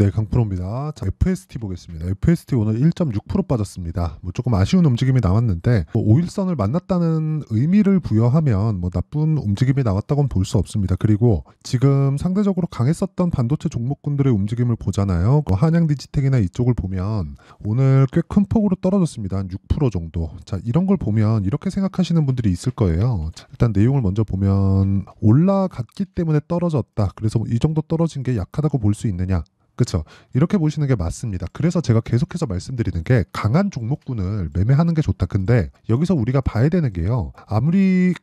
네, 강프로입니다. 자, FST 보겠습니다. FST 오늘 1.6% 빠졌습니다. 조금 아쉬운 움직임이 나왔는데 5일선을 만났다는 의미를 부여하면 나쁜 움직임이 나왔다고는 볼 수 없습니다. 그리고 지금 상대적으로 강했었던 반도체 종목군들의 움직임을 보잖아요. 한양디지텍이나 이쪽을 보면 오늘 꽤 큰 폭으로 떨어졌습니다. 한 6% 정도. 자, 이런 걸 보면 이렇게 생각하시는 분들이 있을 거예요. 자, 일단 내용을 먼저 보면 올라갔기 때문에 떨어졌다. 그래서 이 정도 떨어진 게 약하다고 볼 수 있느냐? 그렇죠. 이렇게 보시는 게 맞습니다. 그래서 제가 계속해서 말씀드리는 게 강한 종목군을 매매하는 게 좋다. 근데 여기서 우리가 봐야 되는 게요. 아무리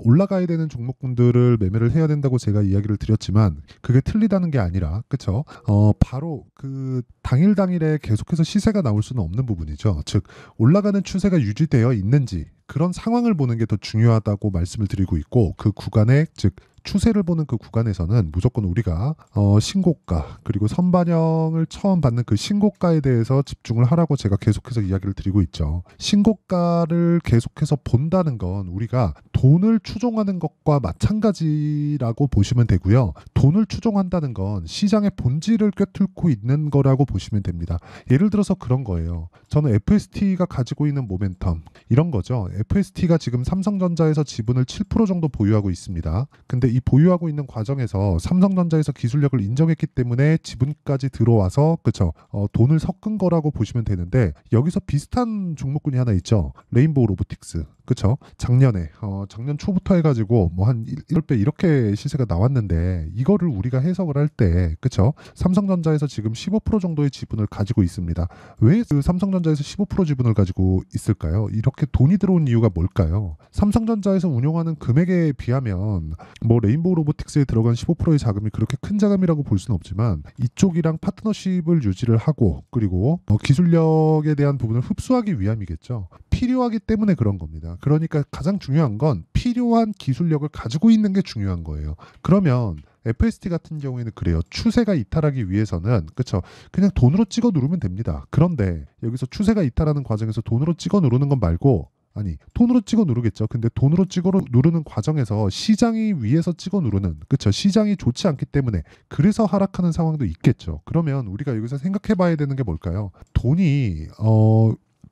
올라가야 되는 종목군들을 매매를 해야 된다고 제가 이야기를 드렸지만 그게 틀리다는 게 아니라 그렇죠. 바로 당일에 계속해서 시세가 나올 수는 없는 부분이죠. 즉 올라가는 추세가 유지되어 있는지 그런 상황을 보는 게 더 중요하다고 말씀을 드리고 있고 그 구간에 즉 추세를 보는 그 구간에서는 무조건 우리가 신고가 그리고 선반영을 처음 받는 그 신고가에 대해서 집중을 하라고 제가 계속해서 이야기를 드리고 있죠. 신고가를 계속해서 본다는 건 우리가 돈을 추종하는 것과 마찬가지라고 보시면 되고요. 돈을 추종한다는 건 시장의 본질을 꿰뚫고 있는 거라고 보시면 됩니다. 예를 들어서 그런 거예요. 저는 FST가 가지고 있는 모멘텀 이런 거죠. FST가 지금 삼성전자에서 지분을 7% 정도 보유하고 있습니다. 근데 이 보유하고 있는 과정에서 삼성전자에서 기술력을 인정했기 때문에 지분까지 들어와서 그쵸 돈을 섞은 거라고 보시면 되는데 여기서 비슷한 종목군이 하나 있죠. 레인보우 로보틱스. 그쵸? 작년 초부터 해가지고 한 10배 이렇게 시세가 나왔는데 이거를 우리가 해석을 할 때 그쵸? 삼성전자에서 지금 15% 정도의 지분을 가지고 있습니다. 왜 그 삼성전자에서 15% 지분을 가지고 있을까요? 이렇게 돈이 들어온 이유가 뭘까요? 삼성전자에서 운용하는 금액에 비하면 레인보우 로보틱스에 들어간 15%의 자금이 그렇게 큰 자금이라고 볼 수는 없지만 이쪽이랑 파트너십을 유지를 하고 그리고 기술력에 대한 부분을 흡수하기 위함이겠죠. 필요하기 때문에 그런 겁니다. 그러니까 가장 중요한 건 필요한 기술력을 가지고 있는 게 중요한 거예요. 그러면 FST 같은 경우에는 그래요. 추세가 이탈하기 위해서는 그렇죠. 그냥 돈으로 찍어 누르면 됩니다. 그런데 여기서 추세가 이탈하는 과정에서 돈으로 찍어 누르는 건 말고 돈으로 찍어 누르겠죠. 근데 돈으로 찍어 누르는 과정에서 시장이 위에서 찍어 누르는 그렇죠. 시장이 좋지 않기 때문에 그래서 하락하는 상황도 있겠죠. 그러면 우리가 여기서 생각해 봐야 되는 게 뭘까요? 돈이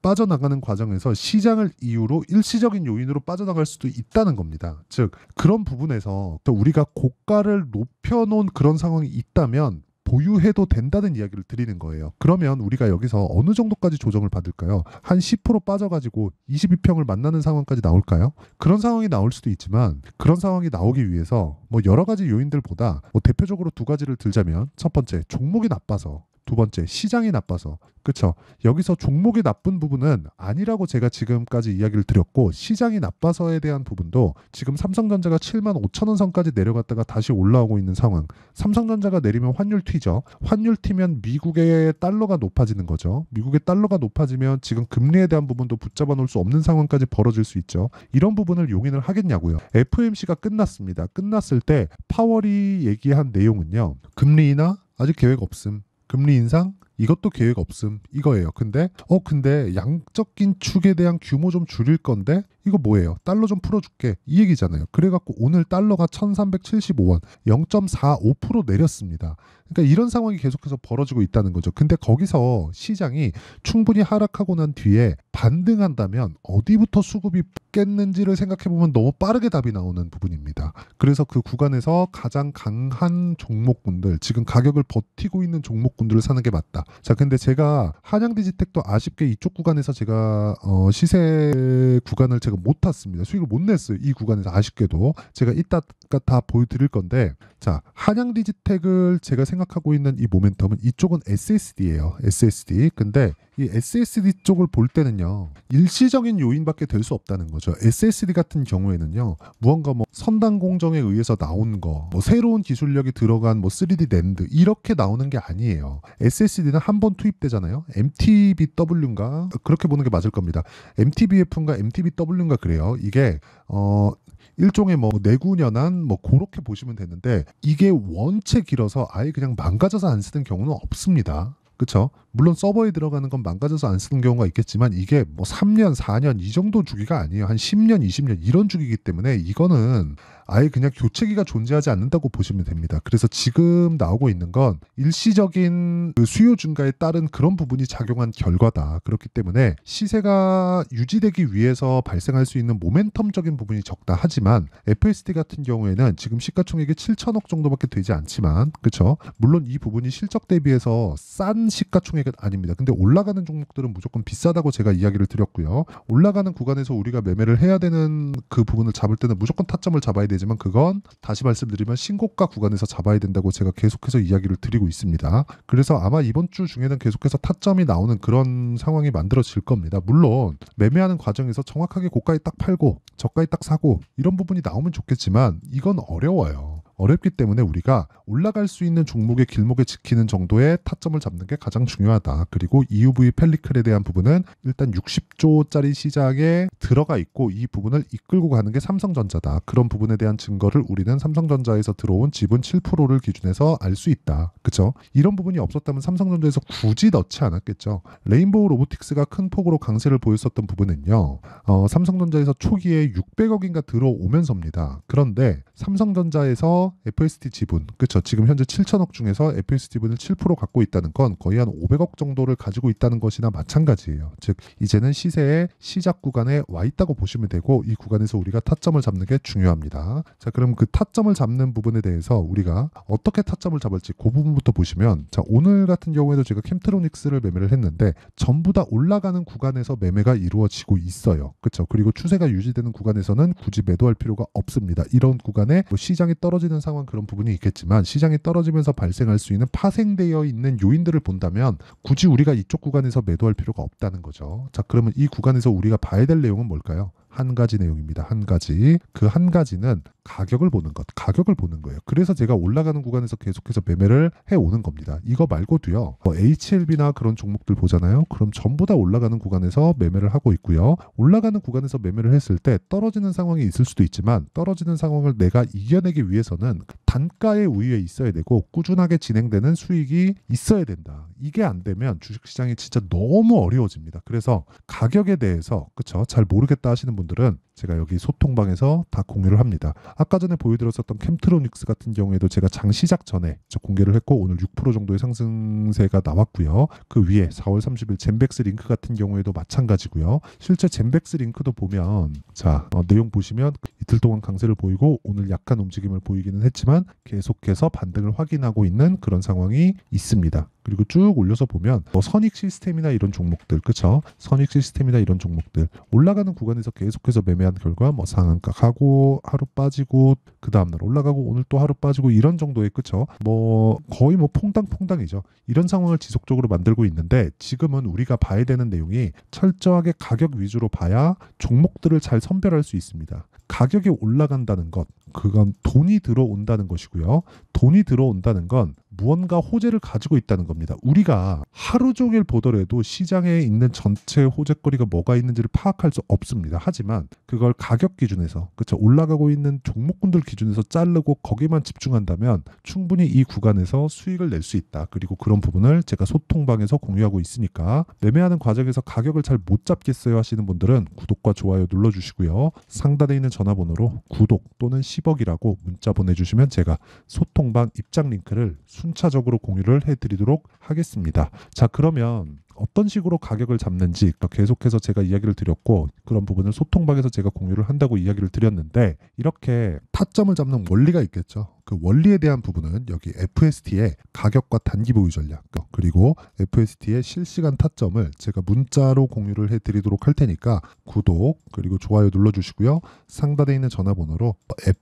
빠져나가는 과정에서 시장을 이유로 일시적인 요인으로 빠져나갈 수도 있다는 겁니다. 즉 그런 부분에서 우리가 고가를 높여놓은 그런 상황이 있다면 보유해도 된다는 이야기를 드리는 거예요. 그러면 우리가 여기서 어느 정도까지 조정을 받을까요? 한 10% 빠져가지고 22평을 만나는 상황까지 나올까요? 그런 상황이 나올 수도 있지만 그런 상황이 나오기 위해서 여러 가지 요인들보다 대표적으로 두 가지를 들자면 첫 번째 종목이 나빠서 두 번째 시장이 나빠서 그렇죠. 여기서 종목이 나쁜 부분은 아니라고 제가 지금까지 이야기를 드렸고 시장이 나빠서에 대한 부분도 지금 삼성전자가 75,000원 선까지 내려갔다가 다시 올라오고 있는 상황. 삼성전자가 내리면 환율 튀죠. 환율 튀면 미국의 달러가 높아지는 거죠. 미국의 달러가 높아지면 지금 금리에 대한 부분도 붙잡아 놓을 수 없는 상황까지 벌어질 수 있죠. 이런 부분을 용인을 하겠냐고요. FOMC가 끝났습니다. 끝났을 때 파월이 얘기한 내용은요. 금리 인하 아직 계획 없음. 금리 인상? 이것도 계획 없음. 이거예요. 근데 양적인 축에 대한 규모 좀 줄일 건데 이거 뭐예요? 달러 좀 풀어줄게. 이 얘기잖아요. 그래갖고 오늘 달러가 1375원 0.45% 내렸습니다. 그러니까 이런 상황이 계속해서 벌어지고 있다는 거죠. 근데 거기서 시장이 충분히 하락하고 난 뒤에 반등한다면 어디부터 수급이 붙겠는지를 생각해보면 너무 빠르게 답이 나오는 부분입니다. 그래서 그 구간에서 가장 강한 종목군들 지금 가격을 버티고 있는 종목군들을 사는 게 맞다. 자, 근데 제가 한양디지텍도 아쉽게 이쪽 구간에서 제가 시세 구간을 제가 못 탔습니다. 수익을 못 냈어요. 이 구간에서 아쉽게도 제가 이따가 다 보여드릴 건데 자, 한양디지텍을 제가 생각하고 있는 이 모멘텀은 이쪽은 SSD예요. SSD. 근데 이 SSD 쪽을 볼 때는요. 일시적인 요인밖에 될 수 없다는 거죠. SSD 같은 경우에는요. 무언가 선단 공정에 의해서 나온 거, 새로운 기술력이 들어간 3D 낸드 이렇게 나오는 게 아니에요. SSD는 한 번 투입되잖아요. MTBW인가? 그렇게 보는 게 맞을 겁니다. MTBF인가 MTBW인가 그래요. 이게 일종의 내구년한 그렇게 보시면 되는데 이게 원체 길어서 아예 그냥 망가져서 안 쓰는 경우는 없습니다. 그쵸? 물론 서버에 들어가는 건 망가져서 안 쓰는 경우가 있겠지만 이게 뭐 3년, 4년 이 정도 주기가 아니에요. 한 10년, 20년 이런 주기이기 때문에 이거는 아예 그냥 교체기가 존재하지 않는다고 보시면 됩니다. 그래서 지금 나오고 있는 건 일시적인 그 수요 증가에 따른 그런 부분이 작용한 결과다. 그렇기 때문에 시세가 유지되기 위해서 발생할 수 있는 모멘텀적인 부분이 적다 하지만 FSD 같은 경우에는 지금 시가총액이 7천억 정도밖에 되지 않지만 그렇죠. 물론 이 부분이 실적 대비해서 싼 시가총액은 아닙니다. 근데 올라가는 종목들은 무조건 비싸다고 제가 이야기를 드렸고요. 올라가는 구간에서 우리가 매매를 해야 되는 그 부분을 잡을 때는 무조건 타점을 잡아야 되지만 그건 다시 말씀드리면 신고가 구간에서 잡아야 된다고 제가 계속해서 이야기를 드리고 있습니다. 그래서 아마 이번 주 중에는 계속해서 타점이 나오는 그런 상황이 만들어질 겁니다. 물론 매매하는 과정에서 정확하게 고가에 딱 팔고 저가에 딱 사고 이런 부분이 나오면 좋겠지만 이건 어려워요. 어렵기 때문에 우리가 올라갈 수 있는 종목의 길목에 지키는 정도의 타점을 잡는 게 가장 중요하다. 그리고 EUV 펠리클에 대한 부분은 일단 60조짜리 시장에 들어가 있고 이 부분을 이끌고 가는 게 삼성전자다. 그런 부분에 대한 증거를 우리는 삼성전자에서 들어온 지분 7%를 기준해서 알 수 있다. 그렇죠? 이런 부분이 없었다면 삼성전자에서 굳이 넣지 않았겠죠. 레인보우 로보틱스가 큰 폭으로 강세를 보였었던 부분은요. 삼성전자에서 초기에 600억인가 들어오면서입니다. 그런데 삼성전자에서 FST 지분, 그렇죠. 지금 현재 7천억 중에서 FST 지분을 7% 갖고 있다는 건 거의 한 500억 정도를 가지고 있다는 것이나 마찬가지예요. 즉 이제는 시세의 시작 구간에 와 있다고 보시면 되고 이 구간에서 우리가 타점을 잡는 게 중요합니다. 자, 그럼 그 타점을 잡는 부분에 대해서 우리가 어떻게 타점을 잡을지 그 부분부터 보시면 자, 오늘 같은 경우에도 제가 캠트로닉스를 매매를 했는데 전부 다 올라가는 구간에서 매매가 이루어지고 있어요. 그렇죠. 그리고 추세가 유지되는 구간에서는 굳이 매도할 필요가 없습니다. 이런 구간에 뭐 시장이 떨어지는 상황 그런 부분이 있겠지만 시장이 떨어지면서 발생할 수 있는 파생되어 있는 요인들을 본다면 굳이 우리가 이쪽 구간에서 매도할 필요가 없다는 거죠. 자, 그러면 이 구간에서 우리가 봐야 될 내용은 뭘까요? 한 가지 내용입니다. 한 가지. 그 한 가지는 가격을 보는 것. 가격을 보는 거예요. 그래서 제가 올라가는 구간에서 계속해서 매매를 해오는 겁니다. 이거 말고도요. HLB나 그런 종목들 보잖아요. 그럼 전부 다 올라가는 구간에서 매매를 하고 있고요. 올라가는 구간에서 매매를 했을 때 떨어지는 상황이 있을 수도 있지만 떨어지는 상황을 내가 이겨내기 위해서는 단가의 우위에 있어야 되고 꾸준하게 진행되는 수익이 있어야 된다. 이게 안 되면 주식시장이 진짜 너무 어려워집니다. 그래서 가격에 대해서 그쵸? 잘 모르겠다 하시는 분들은 제가 여기 소통방에서 다 공유를 합니다. 아까 전에 보여드렸었던 캠트로닉스 같은 경우에도 제가 장 시작 전에 공개를 했고 오늘 6% 정도의 상승세가 나왔고요. 그 위에 4월 30일 젠백스 링크 같은 경우에도 마찬가지고요. 실제 젠백스 링크도 보면 자 내용 보시면 이틀 동안 강세를 보이고 오늘 약간 움직임을 보이기는 했지만 계속해서 반등을 확인하고 있는 그런 상황이 있습니다. 그리고 쭉 올려서 보면 선익 시스템이나 이런 종목들 그쵸? 선익 시스템이나 이런 종목들 올라가는 구간에서 계속해서 매매한 결과 상한가 가고 하루 빠지고 그 다음날 올라가고 오늘 또 하루 빠지고 이런 정도의 그쵸? 거의 퐁당퐁당이죠. 이런 상황을 지속적으로 만들고 있는데 지금은 우리가 봐야 되는 내용이 철저하게 가격 위주로 봐야 종목들을 잘 선별할 수 있습니다. 가격이 올라간다는 것 그건 돈이 들어온다는 것이고요. 돈이 들어온다는 건 무언가 호재를 가지고 있다는 겁니다. 우리가 하루 종일 보더라도 시장에 있는 전체 호재거리가 뭐가 있는지를 파악할 수 없습니다. 하지만 그걸 가격 기준에서 그쵸 올라가고 있는 종목군들 기준에서 자르고 거기만 집중한다면 충분히 이 구간에서 수익을 낼 수 있다. 그리고 그런 부분을 제가 소통방에서 공유하고 있으니까 매매하는 과정에서 가격을 잘 못 잡겠어요 하시는 분들은 구독과 좋아요 눌러주시고요. 상단에 있는 전화번호로 구독 또는 10억이라고 문자 보내주시면 제가 소통방 입장 링크를 순차적으로 공유를 해드리도록 하겠습니다. 자, 그러면 어떤 식으로 가격을 잡는지 계속해서 제가 이야기를 드렸고 그런 부분을 소통방에서 제가 공유를 한다고 이야기를 드렸는데 이렇게 타점을 잡는 원리가 있겠죠. 그 원리에 대한 부분은 여기 FST의 가격과 단기 보유 전략 그리고 FST의 실시간 타점을 제가 문자로 공유를 해드리도록 할 테니까 구독 그리고 좋아요 눌러주시고요. 상단에 있는 전화번호로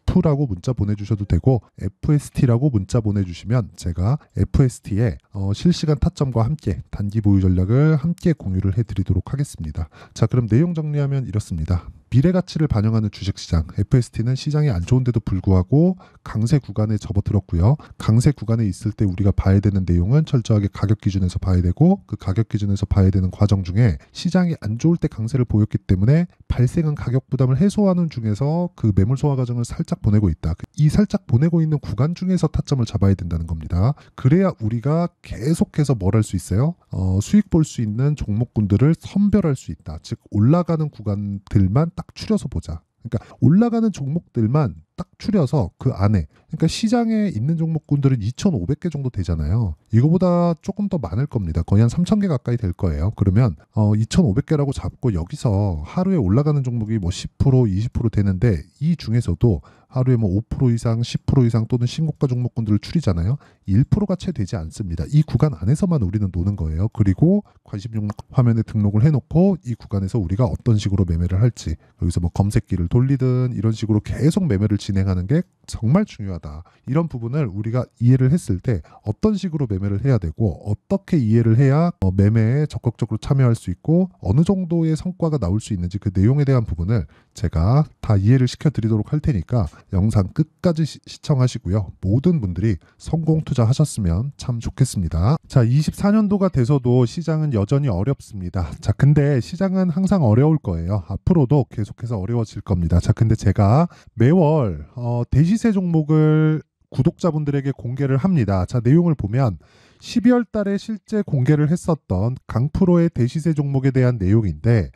F라고 문자 보내주셔도 되고 FST라고 문자 보내주시면 제가 FST의 실시간 타점과 함께 단기 보유 전략을 함께 공유를 해드리도록 하겠습니다. 자, 그럼 내용 정리하면 이렇습니다. 미래 가치를 반영하는 주식시장 FST는 시장이 안 좋은데도 불구하고 강세 구간에 접어들었고요. 강세 구간에 있을 때 우리가 봐야 되는 내용은 철저하게 가격 기준에서 봐야 되고 그 가격 기준에서 봐야 되는 과정 중에 시장이 안 좋을 때 강세를 보였기 때문에 발생한 가격 부담을 해소하는 중에서 그 매물 소화 과정을 살짝 보내고 있다. 이 살짝 보내고 있는 구간 중에서 타점을 잡아야 된다는 겁니다. 그래야 우리가 계속해서 뭘 할 수 있어요? 수익 볼 수 있는 종목군들을 선별할 수 있다. 즉 올라가는 구간들만 딱 추려서 보자. 그러니까 올라가는 종목들만 딱 추려서 그 안에, 그러니까 시장에 있는 종목군들은 2,500개 정도 되잖아요. 이거보다 조금 더 많을 겁니다. 거의 한 3,000개 가까이 될 거예요. 그러면 2,500개라고 잡고 여기서 하루에 올라가는 종목이 뭐 10%, 20% 되는데 이 중에서도 하루에 뭐 5% 이상, 10% 이상 또는 신고가 종목군들을 추리잖아요. 1%가 채 되지 않습니다. 이 구간 안에서만 우리는 노는 거예요. 그리고 관심 종목 화면에 등록을 해놓고 이 구간에서 우리가 어떤 식으로 매매를 할지, 여기서 뭐 검색기를 돌리든 이런 식으로 계속 매매를 진행하는 게 정말 중요하다. 이런 부분을 우리가 이해를 했을 때 어떤 식으로 매매를 해야 되고 어떻게 이해를 해야 매매에 적극적으로 참여할 수 있고 어느 정도의 성과가 나올 수 있는지 그 내용에 대한 부분을 제가 다 이해를 시켜드리도록 할 테니까 영상 끝까지 시청하시고요. 모든 분들이 성공 투자하셨으면 참 좋겠습니다. 자, 24년도가 돼서도 시장은 여전히 어렵습니다. 자, 근데 시장은 항상 어려울 거예요. 앞으로도 계속해서 어려워질 겁니다. 자, 근데 제가 매월 대시세 종목을 구독자분들에게 공개를 합니다. 자, 내용을 보면 12월 달에 실제 공개를 했었던 강프로의 대시세 종목에 대한 내용인데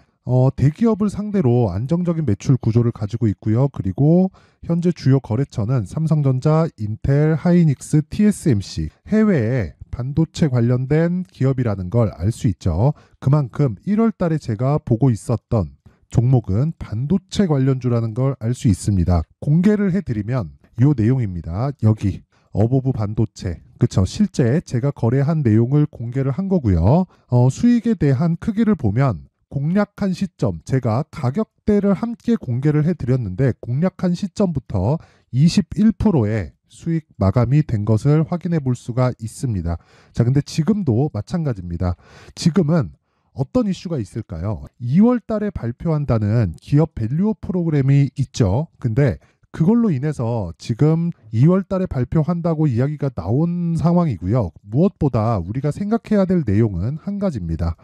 대기업을 상대로 안정적인 매출 구조를 가지고 있고요. 그리고 현재 주요 거래처는 삼성전자, 인텔, 하이닉스, TSMC, 해외에 반도체 관련된 기업이라는 걸 알 수 있죠. 그만큼 1월 달에 제가 보고 있었던 종목은 반도체 관련주라는 걸 알 수 있습니다. 공개를 해드리면 이 내용입니다. 여기 어보브 반도체, 그쵸? 실제 제가 거래한 내용을 공개를 한 거고요. 수익에 대한 크기를 보면 공략한 시점, 제가 가격대를 함께 공개를 해드렸는데 공략한 시점부터 21%의 수익 마감이 된 것을 확인해 볼 수가 있습니다. 자, 근데 지금도 마찬가지입니다. 지금은 어떤 이슈가 있을까요? 2월 달에 발표한다는 기업 밸류업 프로그램이 있죠. 근데 그걸로 인해서 지금 2월 달에 발표한다고 이야기가 나온 상황이고요. 무엇보다 우리가 생각해야 될 내용은 한 가지입니다.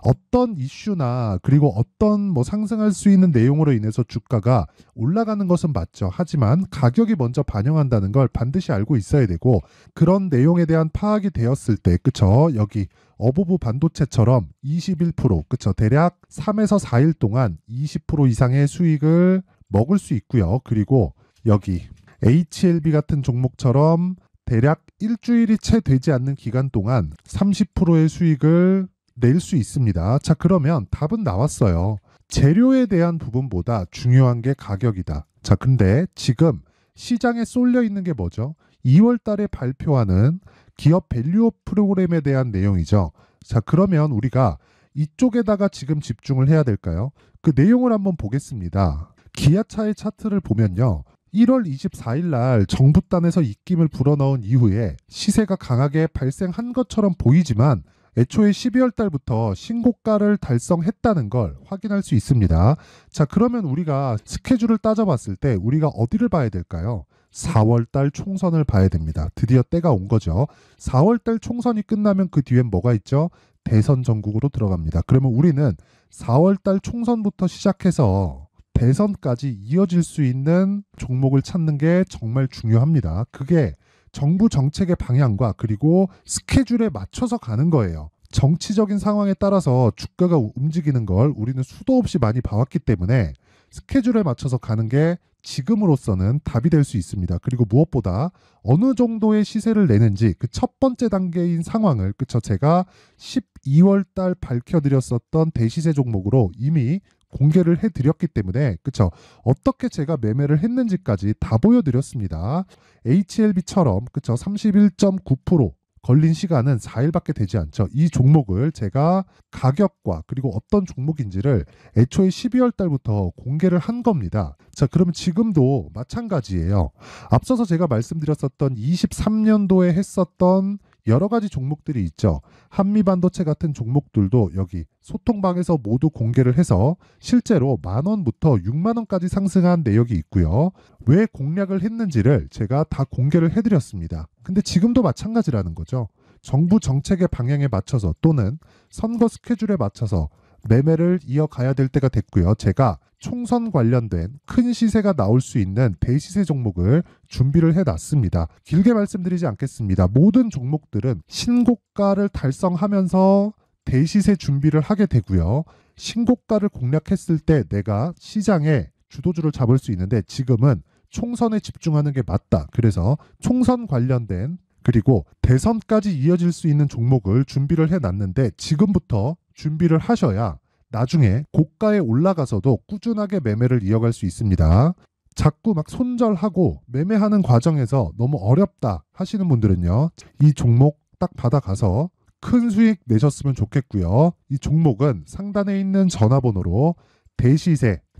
어떤 이슈나 그리고 어떤 뭐 상승할 수 있는 내용으로 인해서 주가가 올라가는 것은 맞죠. 하지만 가격이 먼저 반영한다는 걸 반드시 알고 있어야 되고, 그런 내용에 대한 파악이 되었을 때, 그쵸? 여기 어보브 반도체처럼 21%, 그쵸? 대략 3에서 4일 동안 20% 이상의 수익을 먹을 수 있고요. 그리고 여기 HLB 같은 종목처럼 대략 일주일이 채 되지 않는 기간 동안 30%의 수익을 낼 수 있습니다. 자, 그러면 답은 나왔어요. 재료에 대한 부분보다 중요한 게 가격이다. 자, 근데 지금 시장에 쏠려 있는 게 뭐죠? 2월 달에 발표하는 기업 밸류업 프로그램에 대한 내용이죠. 자, 그러면 우리가 이쪽에다가 지금 집중을 해야 될까요? 그 내용을 한번 보겠습니다. 기아차의 차트를 보면요. 1월 24일 날 정부단에서 입김을 불어넣은 이후에 시세가 강하게 발생한 것처럼 보이지만 애초에 12월 달부터 신고가를 달성했다는 걸 확인할 수 있습니다. 자, 그러면 우리가 스케줄을 따져봤을 때 우리가 어디를 봐야 될까요? 4월 달 총선을 봐야 됩니다. 드디어 때가 온 거죠. 4월 달 총선이 끝나면 그 뒤엔 뭐가 있죠? 대선 전국으로 들어갑니다. 그러면 우리는 4월 달 총선부터 시작해서 대선까지 이어질 수 있는 종목을 찾는 게 정말 중요합니다. 그게 정부 정책의 방향과 그리고 스케줄에 맞춰서 가는 거예요. 정치적인 상황에 따라서 주가가 움직이는 걸 우리는 수도 없이 많이 봐왔기 때문에 스케줄에 맞춰서 가는 게 지금으로서는 답이 될 수 있습니다. 그리고 무엇보다 어느 정도의 시세를 내는지 그 첫 번째 단계인 상황을, 그쵸? 제가 12월 달 밝혀드렸었던 대시세 종목으로 이미 공개를 해드렸기 때문에, 그쵸? 어떻게 제가 매매를 했는지까지 다 보여드렸습니다. HLB처럼, 그쵸? 31.9% 걸린 시간은 4일밖에 되지 않죠. 이 종목을 제가 가격과 그리고 어떤 종목인지를 애초에 12월 달부터 공개를 한 겁니다. 자, 그러면 지금도 마찬가지예요. 앞서서 제가 말씀드렸었던 23년도에 했었던 여러 가지 종목들이 있죠. 한미반도체 같은 종목들도 여기 소통방에서 모두 공개를 해서 실제로 10,000원부터 60,000원까지 상승한 내역이 있고요. 왜 공략을 했는지를 제가 다 공개를 해드렸습니다. 근데 지금도 마찬가지라는 거죠. 정부 정책의 방향에 맞춰서 또는 선거 스케줄에 맞춰서 매매를 이어가야 될 때가 됐고요. 제가 총선 관련된 큰 시세가 나올 수 있는 대시세 종목을 준비를 해놨습니다. 길게 말씀드리지 않겠습니다. 모든 종목들은 신고가를 달성하면서 대시세 준비를 하게 되고요. 신고가를 공략했을 때 내가 시장에 주도주를 잡을 수 있는데 지금은 총선에 집중하는 게 맞다. 그래서 총선 관련된 그리고 대선까지 이어질 수 있는 종목을 준비를 해놨는데 지금부터 준비를 하셔야 나중에 고가에 올라가서도 꾸준하게 매매를 이어갈 수 있습니다. 자꾸 막 손절하고 매매하는 과정에서 너무 어렵다 하시는 분들은요. 이 종목 딱 받아가서 큰 수익 내셨으면 좋겠고요. 이 종목은 상단에 있는 전화번호로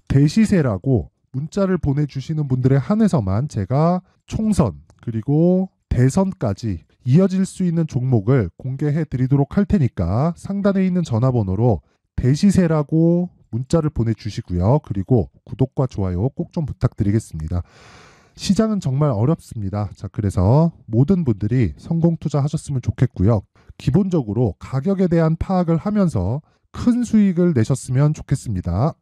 대시세라고 문자를 보내주시는 분들에 한해서만 제가 총선 그리고 대선까지 이어질 수 있는 종목을 공개해 드리도록 할 테니까 상단에 있는 전화번호로 대시세라고 문자를 보내주시고요. 그리고 구독과 좋아요 꼭 좀 부탁드리겠습니다. 시장은 정말 어렵습니다. 자, 그래서 모든 분들이 성공 투자하셨으면 좋겠고요. 기본적으로 가격에 대한 파악을 하면서 큰 수익을 내셨으면 좋겠습니다.